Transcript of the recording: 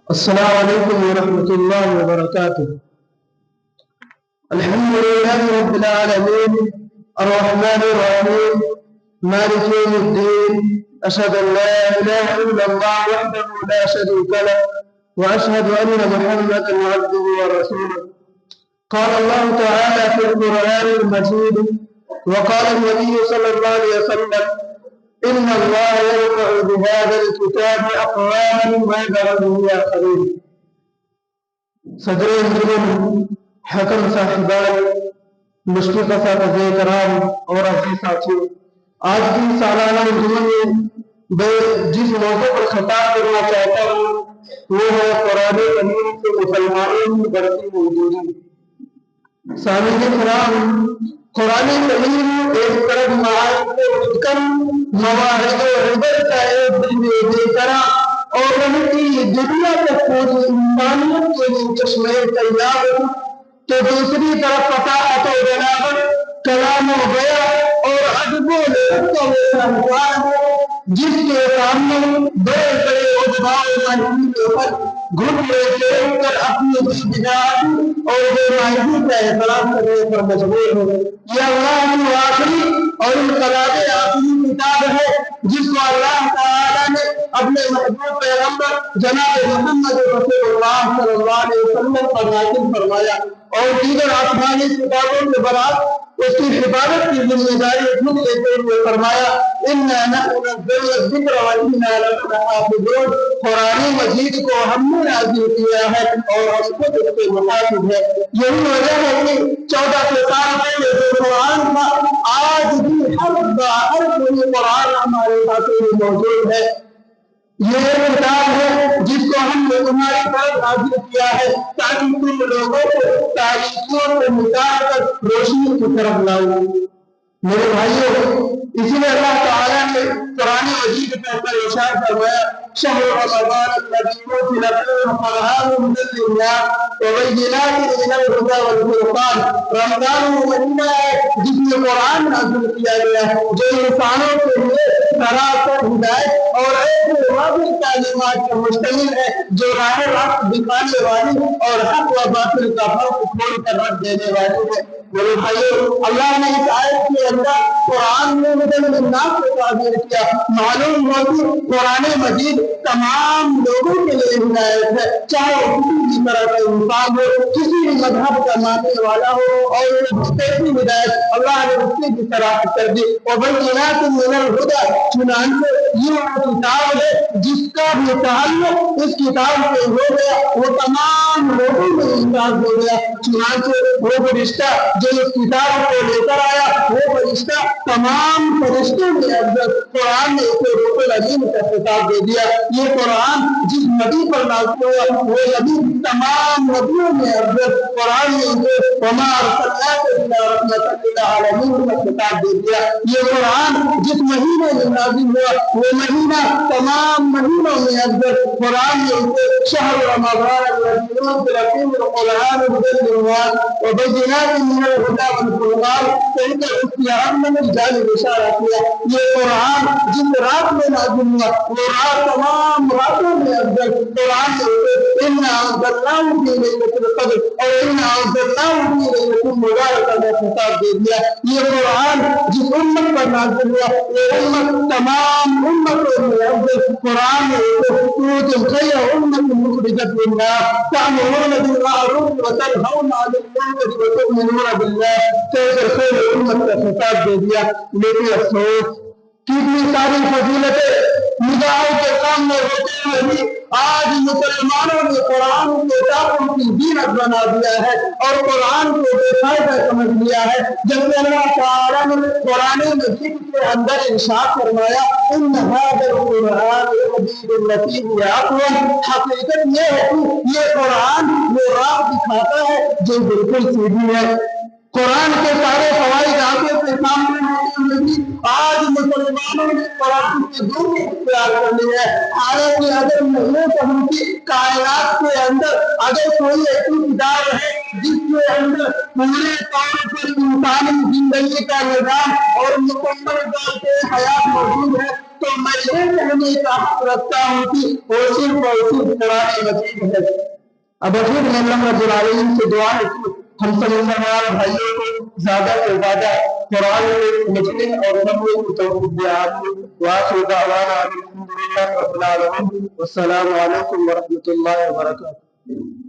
السلام عليكم ورحمة الله وبركاته. الحمد لله رب العالمين الرحمن الرحيم مالك يوم الدين. أشهد أن لا إله إلا الله وحده لا شريك له وأشهد أن محمدا عبده ورسوله. قال الله تعالى في القرآن المجيد وقال النبي صلى الله عليه وسلم إن الله يرفع بهذا الكتاب أقواما ويذر به آخرين. صدر انجمن حکم صاحبان مشکل اساتذہ کرام اور عزیز ساتھیوں، آج کی سالانہ انجمن میں جس موضوع پر خطاب کرنا چاہتا ہوں وہ ہے قرآن کریم سے مسلمانوں کی بڑھتی موجودگی۔ سامعین کرام، قرآن کریم ایک طرف معارف کو اٹھ کر مواعظ و عبرت کا ایک دے کرا اور ان کی دنیا تک پوری انسانیت کے لیے چشمے تیار، تو دوسری طرف فطاحت و بلاغت، کلام و بیان اور ادب و لطف کا وہ انوار ہے جس کے سامنے بڑے بڑے ادباء و ماہرین پر گھٹ ٹیک کر اپنی بدعات اور بے معنی کا اعتراف کرنے پر مجبور ہو۔ یہ اللہ کی آخری اور انقلاب آخری کتاب ہے جس کو اللہ تعالیٰ نے اپنے محبوب پیغمبر جناب محمد رسول اللہ صلی اللہ علیہ وسلم پر نازل فرمایا اور دیگر آسمانی کتابوں کے برعکس اس کی حفاظت کی ذمہ داری خود لیتے ہوئے فرمایا اِنَّا نَحْنُ نَزَّلْنَا الذِّكْرَ وَإِنَّا لَهُ لَحَافِظُونَ۔ قرآن مجید کو ہم نے نازل کیا ہے اور ہم خود اس کے محافظ ہیں۔ یہی وجہ ہے کہ 1400 سال پہلے جو قرآن تھا آج بھی ہر کوئی قرآن ہمارے ہاتھوں میں موجود ہے۔ یہ ایک کتاب ہے جس کو ہم نے تمہاری طرف نازل کیا ہے تاکہ تم لوگوں کو تاریکیوں سے نکال کر روشنی کی طرف لاؤ۔ میرے بھائیوں، اسی لیے اللہ تعالیٰ نے قرآن مجید کے اندر ارشاد فرمایا شہر رمضان الذی انزل فیہ القرآن ہدی للناس وبینات من الہدی والفرقان۔ رمضان وہ مہینہ ہے جس میں قرآن نازل کیا گیا ہے جو انسانوں کے لیے سراسر ہدایت اور ایسے واضح تعلیمات پر مشتمل ہے جو راہ راست دکھانے والی اور حق و باطل کا فرق کھول کر رکھ دینے والی ہے۔ میرے بھائیوں، اللہ نے اس آیت کے اندر قرآن میں ہدی للناس کو تعبیر کیا۔ معلوم ہو کہ قرآن مجید تمام لوگوں کے لیے ہدایت ہے، چاہے وہ کسی بھی طرح کا انسان ہو، کسی بھی مذہب کا ماننے والا ہو، اور کیسی ہدایت اللہ نے اس کی بھی صراحت کر دی۔ وبینات من الہدی، چنانچہ یہ وہ کتاب ہے جس کا بھی تعلق اس کتاب سے ہو گیا وہ تمام لوگوں میں امتیاز ہو گیا۔ چنانچہ وہ فرشتہ جو اس کتاب کو لے کر آیا وہ فرشتہ تمام فرشتوں میں افضل، قرآن نے اسے روح الامین کا خطاب دے دیا۔ یہ قرآن جس نبی پر نازل ہوا وہ نبی تمام نبیوں میں افضل، قرآن نے اسے وما ارسلناک الا رحمۃ للعالمین کا خطاب دے دیا۔ یہ قرآن جس مہینے میں نازل ہوا وہ مہینہ تمام مہینوں میں افضل، قرآن نے اسے شہر رمضان الذی انزل فیہ القرآن ہدی للناس وبینات من الہدی والفرقان کہہ کر اس کی اہمیت کی جانب اشارہ کیا۔ یہ قرآن جس رات میں نازل ہوا وہ رات تمام راتوں میں افضل، قرآن نے اسے انا انزلناہ فی لیلۃ القدر اور انا انزلناہ فی لیلۃ مبارکۃ کا خطاب دے دیا۔ یہ قرآن جس امت پر نازل ہوا وہ امت تمام امتوں میں افضل، قرآن نے اسے کنتم خیر امۃ اخرجت للناس تأمرون بالمعروف وتنہون عن المنکر وتؤمنون باللہ کہہ کر خیر امت کا خطاب دے دیا۔ لیکن افسوس کتنی ساری فضیلتیں نگاہوں کے سامنے ہوتے ہوئے بھی آج مسلمانوں نے قرآن کو کافروں کی زینت بنا دیا ہے اور قرآن کو بے فائدہ سمجھ لیا ہے، جبکہ اللہ تعالیٰ نے قرآن مجید کے اندر ارشاد فرمایا ان ھذا القرآن یہدی للتی ہی اقوم۔ حقیقت یہ ہے کہ یہ قرآن وہ راہ دکھاتا ہے جو بالکل سیدھی ہے۔ قرآن کے سارے فوائد آنکھوں کے سامنے ہوتے ہوئے بھی آج مسلمانوں نے قرآن کی دوسری اختیار کر لی ہے. حالانکہ اگر میں کہوں کہ کائنات کے اندر اگر کوئی ایسی کتاب ہے جس کے اندر پورے طور پر انسانی زندگی کا نظام اور مکمل طور پہ حیات موجود ہے تو میں یہ کہنے کا حق رکھتا ہوں کہ وہ صرف اور صرف قرآن مجید ہے. اب پھر اللہ رب العالمین سے دعا ہے کہ ہم سب مسلمان بھائیوں کو زیادہ سے زیادہ قرآن میں لکھنے اور پڑھنے کی توفیق دے. وآخر دعوانا الحمد للہ رب العالمین. والسلام علیکم ورحمۃ اللہ وبرکاتہ.